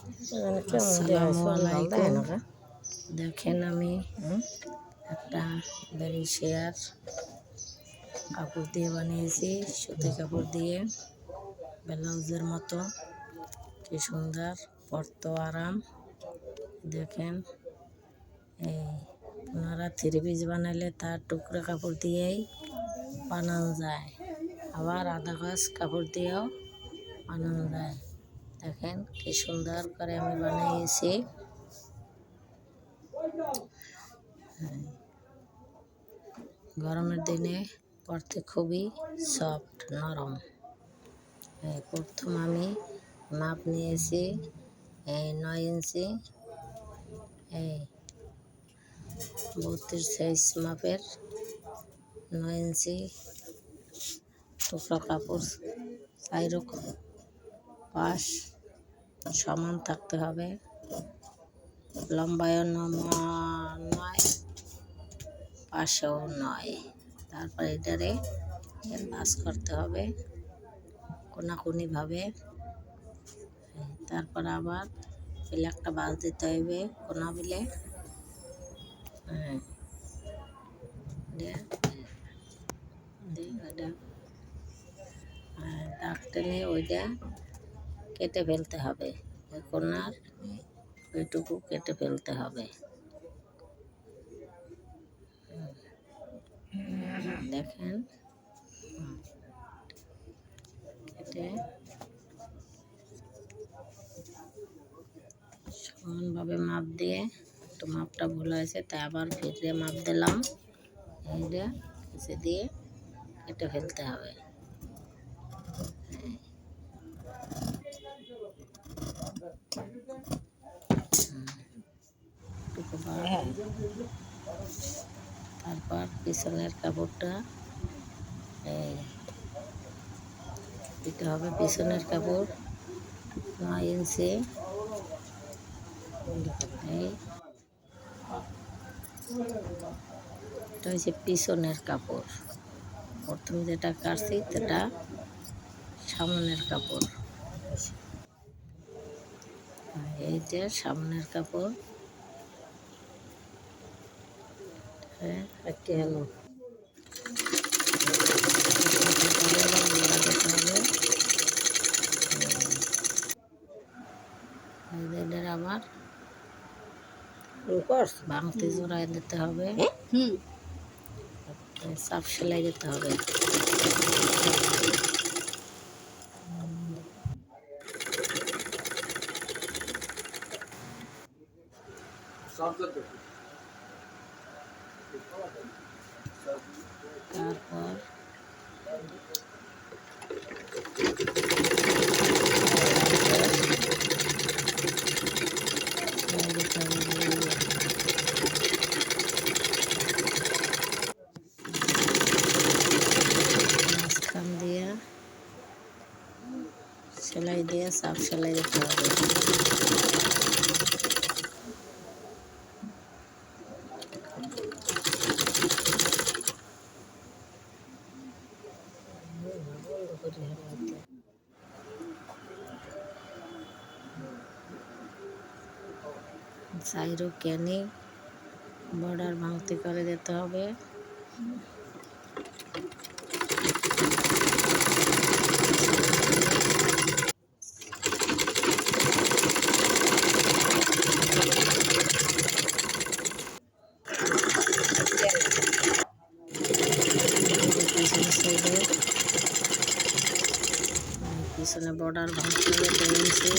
আসসালামু আলাইকুম। দেখেন আমি একটা বেরিশিয়ার কাপড় দিয়ে বানিয়েছি, সুতি কাপড় দিয়ে, ব্লাউজের মতো। কি সুন্দর, পরতে আরাম। দেখেন, এই আপনারা থ্রি পিস বানালে তার টুকরো কাপড় দিয়েই বানানো যায়, আবার আধা গজ কাপড় দিয়েও বানানো যায়। দেখেন কি সুন্দর করে আমি বানিয়েছি। গরমের দিনে পরতে খুবই সফট, নরম। প্রথম আমি মাপ নিয়েছি 9 ইঞ্চি, 32 সাইজ মাপের 9 ইঞ্চি টুকরা কাপড়। চাইরো পাশ সমান থাকতে হবে, লম্বায়ও নয়, পাশেও নয়। তারপর এটারে ভাঁজ করতে হবে কোনাকুনিভাবে। তারপর আবার পেলে একটা ভাঁজ দিতে হবে কোনা বিলে। দাগ টেনে ওইটা কেটে ফেলতে হবে, ওই কোনার ওইটুকু কেটে ফেলতে হবে। দেখেন, কেটে সমানভাবে মাপ দিয়ে, একটু মাপটা ভুল হয়েছে তাই আবার ফিরে মাপ দিলাম। এইটা কেঁচে দিয়ে কেটে ফেলতে হবে। তারপর পিছনের কাপড়টা দিতে হবে। পিছনের কাপড় 9 ইঞ্চি, এটা হচ্ছে পিছনের কাপড়। প্রথমে যেটা কাটছি সেটা সামনের কাপড়। এই যে সামনের কাপড়। একটি হলো আবার ভাঙতি জোড়ায় দিতে হবে, চাপ সেলাই দিতে হবে। তারপর মাঝখান দিয়ে সেলাই দিয়ে চাপ সেলাই দিতে হবে। সাইডও কেনে বর্ডার ভাঙতি করে দিতে হবে। পিছনে বর্ডার ভাঙতি করে 3 ইঞ্চি।